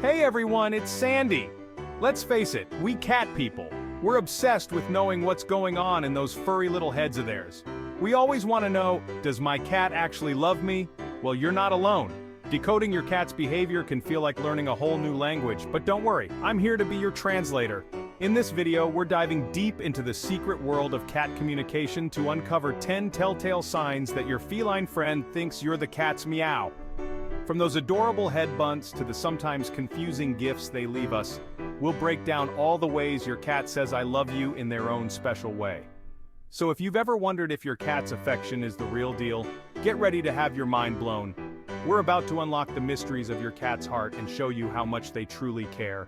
Hey everyone, it's Sandy. Let's face it, we cat people. We're obsessed with knowing what's going on in those furry little heads of theirs. We always want to know, does my cat actually love me? Well, you're not alone. Decoding your cat's behavior can feel like learning a whole new language, but don't worry, I'm here to be your translator. In this video, we're diving deep into the secret world of cat communication to uncover 10 telltale signs that your feline friend thinks you're the cat's meow. From those adorable head bunts to the sometimes confusing gifts they leave us, we'll break down all the ways your cat says I love you in their own special way. So if you've ever wondered if your cat's affection is the real deal, get ready to have your mind blown. We're about to unlock the mysteries of your cat's heart and show you how much they truly care.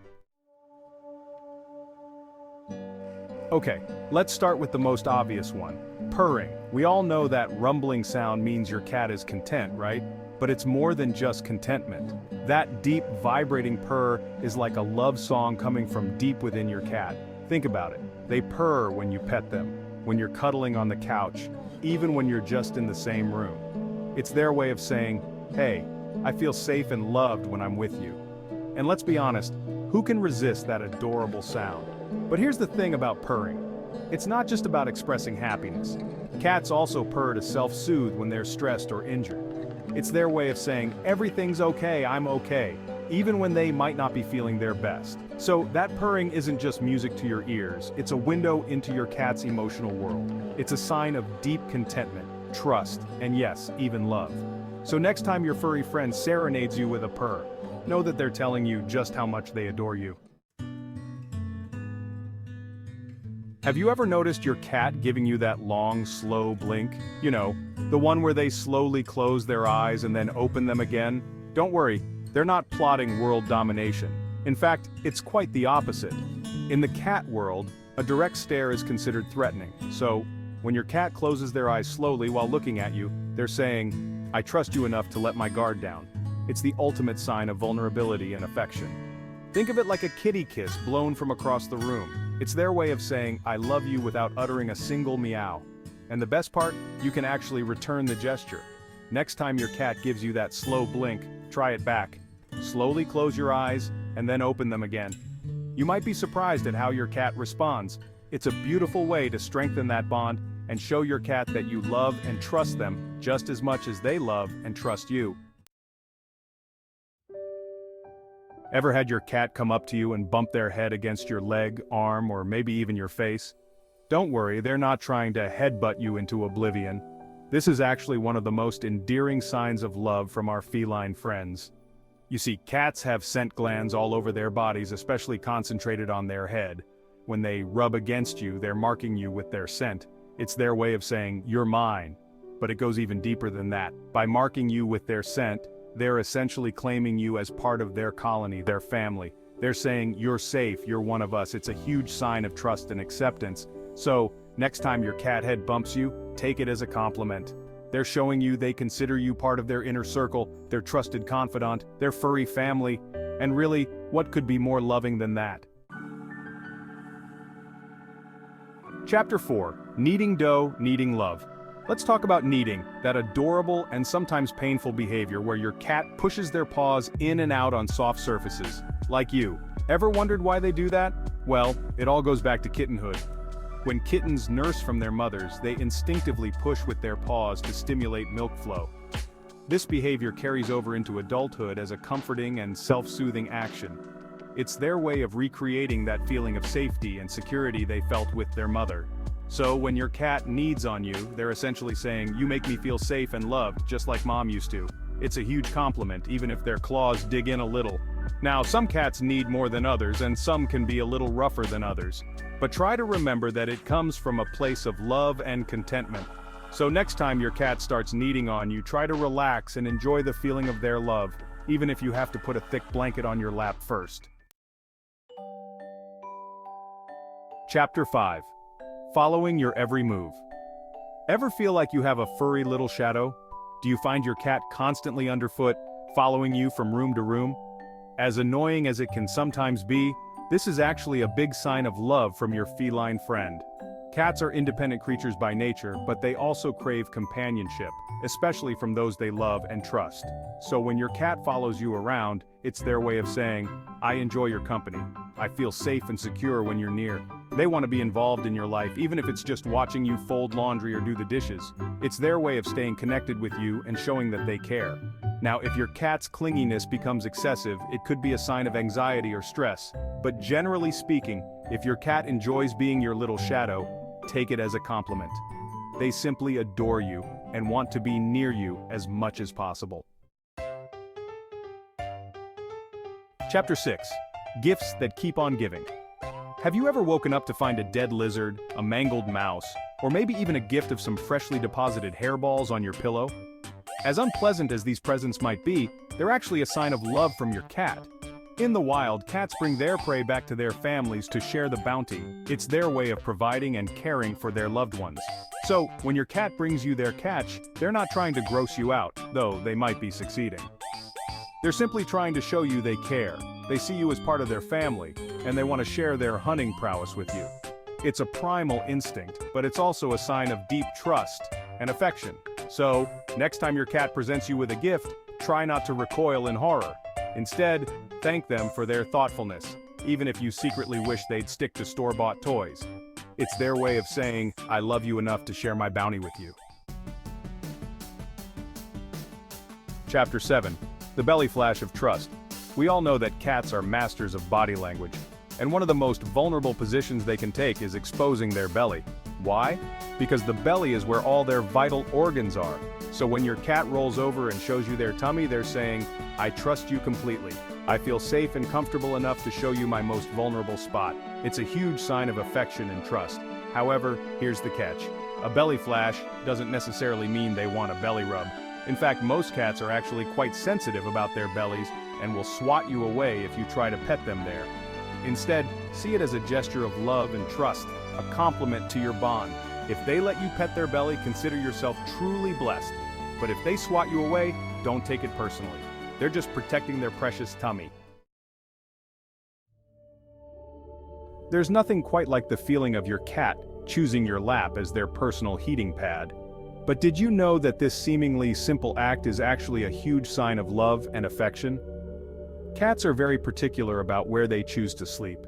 Okay, let's start with the most obvious one, purring. We all know that rumbling sound means your cat is content, right? But it's more than just contentment. That deep, vibrating purr is like a love song coming from deep within your cat. Think about it. They purr when you pet them, when you're cuddling on the couch, even when you're just in the same room. It's their way of saying, hey, I feel safe and loved when I'm with you. And let's be honest, who can resist that adorable sound? But here's the thing about purring. It's not just about expressing happiness. Cats also purr to self-soothe when they're stressed or injured. It's their way of saying, everything's okay, I'm okay, even when they might not be feeling their best. So that purring isn't just music to your ears, it's a window into your cat's emotional world. It's a sign of deep contentment, trust, and yes, even love. So next time your furry friend serenades you with a purr, know that they're telling you just how much they adore you. Have you ever noticed your cat giving you that long, slow blink? You know, the one where they slowly close their eyes and then open them again? Don't worry, they're not plotting world domination. In fact, it's quite the opposite. In the cat world, a direct stare is considered threatening. So, when your cat closes their eyes slowly while looking at you, they're saying, I trust you enough to let my guard down. It's the ultimate sign of vulnerability and affection. Think of it like a kitty kiss blown from across the room. It's their way of saying, I love you without uttering a single meow. And the best part, you can actually return the gesture. Next time your cat gives you that slow blink, try it back. Slowly close your eyes, and then open them again. You might be surprised at how your cat responds. It's a beautiful way to strengthen that bond and show your cat that you love and trust them just as much as they love and trust you. Ever had your cat come up to you and bump their head against your leg, arm, or maybe even your face? Don't worry, they're not trying to headbutt you into oblivion. This is actually one of the most endearing signs of love from our feline friends. You see, cats have scent glands all over their bodies, especially concentrated on their head. When they rub against you, they're marking you with their scent. It's their way of saying, you're mine. But it goes even deeper than that. By marking you with their scent, they're essentially claiming you as part of their colony, their family. They're saying, you're safe, you're one of us. It's a huge sign of trust and acceptance. So, next time your cat head bumps you, take it as a compliment. They're showing you they consider you part of their inner circle, their trusted confidant, their furry family. And really, what could be more loving than that? Chapter 4. Kneading dough, needing love. Let's talk about kneading, that adorable and sometimes painful behavior where your cat pushes their paws in and out on soft surfaces, like you. Ever wondered why they do that? Well, it all goes back to kittenhood. When kittens nurse from their mothers, they instinctively push with their paws to stimulate milk flow. This behavior carries over into adulthood as a comforting and self-soothing action. It's their way of recreating that feeling of safety and security they felt with their mother. So when your cat kneads on you, they're essentially saying, you make me feel safe and loved, just like mom used to. It's a huge compliment, even if their claws dig in a little. Now, some cats knead more than others, and some can be a little rougher than others. But try to remember that it comes from a place of love and contentment. So next time your cat starts kneading on you, try to relax and enjoy the feeling of their love, even if you have to put a thick blanket on your lap first. Chapter 5. Following your every move. Ever feel like you have a furry little shadow? Do you find your cat constantly underfoot, following you from room to room? As annoying as it can sometimes be, this is actually a big sign of love from your feline friend. Cats are independent creatures by nature, but they also crave companionship, especially from those they love and trust. So when your cat follows you around, it's their way of saying, I enjoy your company. I feel safe and secure when you're near. They want to be involved in your life, even if it's just watching you fold laundry or do the dishes. It's their way of staying connected with you and showing that they care. Now, if your cat's clinginess becomes excessive, it could be a sign of anxiety or stress. But generally speaking, if your cat enjoys being your little shadow, take it as a compliment. They simply adore you and want to be near you as much as possible. Chapter 6. Gifts that keep on giving. Have you ever woken up to find a dead lizard, a mangled mouse, or maybe even a gift of some freshly deposited hairballs on your pillow? As unpleasant as these presents might be, they're actually a sign of love from your cat. In the wild, cats bring their prey back to their families to share the bounty. It's their way of providing and caring for their loved ones. So, when your cat brings you their catch, they're not trying to gross you out, though they might be succeeding. They're simply trying to show you they care. They see you as part of their family, and they want to share their hunting prowess with you. It's a primal instinct, but it's also a sign of deep trust and affection. So, next time your cat presents you with a gift, try not to recoil in horror. Instead, thank them for their thoughtfulness, even if you secretly wish they'd stick to store-bought toys. It's their way of saying, I love you enough to share my bounty with you. Chapter 7. The belly flash of trust. We all know that cats are masters of body language, and one of the most vulnerable positions they can take is exposing their belly. Why? Because the belly is where all their vital organs are. So when your cat rolls over and shows you their tummy, they're saying, I trust you completely. I feel safe and comfortable enough to show you my most vulnerable spot. It's a huge sign of affection and trust. However, here's the catch. A belly flash doesn't necessarily mean they want a belly rub. In fact, most cats are actually quite sensitive about their bellies and will swat you away if you try to pet them there. Instead, see it as a gesture of love and trust, a compliment to your bond. If they let you pet their belly, consider yourself truly blessed. But if they swat you away, don't take it personally. They're just protecting their precious tummy. There's nothing quite like the feeling of your cat choosing your lap as their personal heating pad. But did you know that this seemingly simple act is actually a huge sign of love and affection? Cats are very particular about where they choose to sleep.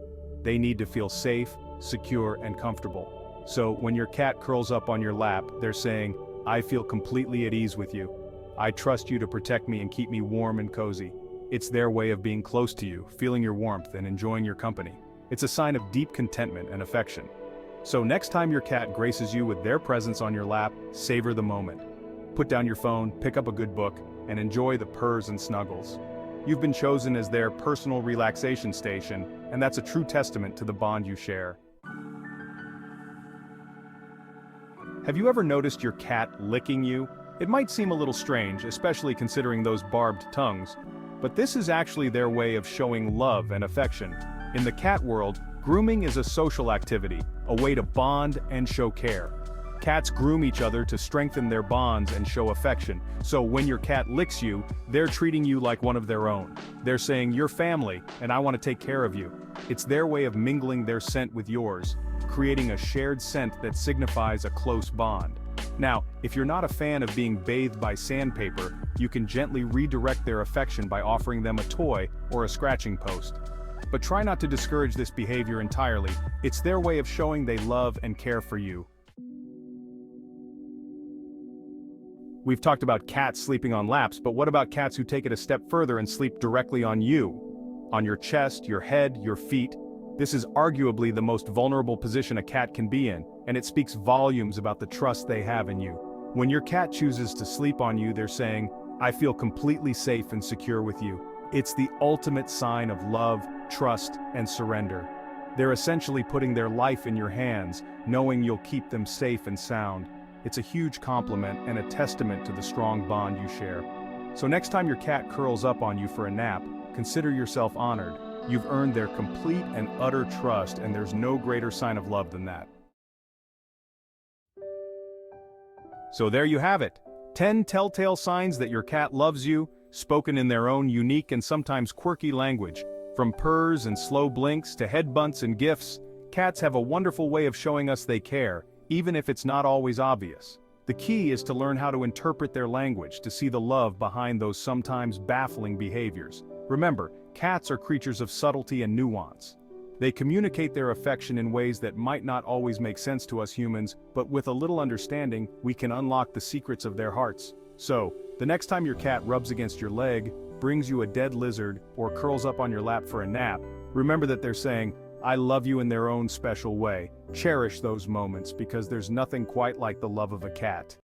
They need to feel safe, secure, and comfortable. So when your cat curls up on your lap, they're saying, I feel completely at ease with you. I trust you to protect me and keep me warm and cozy. It's their way of being close to you, feeling your warmth and enjoying your company. It's a sign of deep contentment and affection. So next time your cat graces you with their presence on your lap, savor the moment. Put down your phone, pick up a good book, and enjoy the purrs and snuggles. You've been chosen as their personal relaxation station, and that's a true testament to the bond you share. Have you ever noticed your cat licking you? It might seem a little strange, especially considering those barbed tongues, but this is actually their way of showing love and affection. In the cat world, grooming is a social activity, a way to bond and show care. Cats groom each other to strengthen their bonds and show affection, so when your cat licks you, they're treating you like one of their own. They're saying, you're family, and I want to take care of you. It's their way of mingling their scent with yours, creating a shared scent that signifies a close bond. Now, if you're not a fan of being bathed by sandpaper, you can gently redirect their affection by offering them a toy or a scratching post. But try not to discourage this behavior entirely. It's their way of showing they love and care for you. We've talked about cats sleeping on laps, but what about cats who take it a step further and sleep directly on you? On your chest, your head, your feet? This is arguably the most vulnerable position a cat can be in, and it speaks volumes about the trust they have in you. When your cat chooses to sleep on you, they're saying, I feel completely safe and secure with you. It's the ultimate sign of love, trust, and surrender. They're essentially putting their life in your hands, knowing you'll keep them safe and sound. It's a huge compliment and a testament to the strong bond you share. So next time your cat curls up on you for a nap, consider yourself honored. You've earned their complete and utter trust, and there's no greater sign of love than that. So there you have it. 10 telltale signs that your cat loves you, spoken in their own unique and sometimes quirky language. From purrs and slow blinks to head bunts and gifts, Cats have a wonderful way of showing us they care, even if it's not always obvious. The key is to learn how to interpret their language, to see the love behind those sometimes baffling behaviors. Remember, cats are creatures of subtlety and nuance. They communicate their affection in ways that might not always make sense to us humans, but with a little understanding, we can unlock the secrets of their hearts. So, the next time your cat rubs against your leg, brings you a dead lizard, or curls up on your lap for a nap, remember that they're saying, "I love you," in their own special way. Cherish those moments because there's nothing quite like the love of a cat.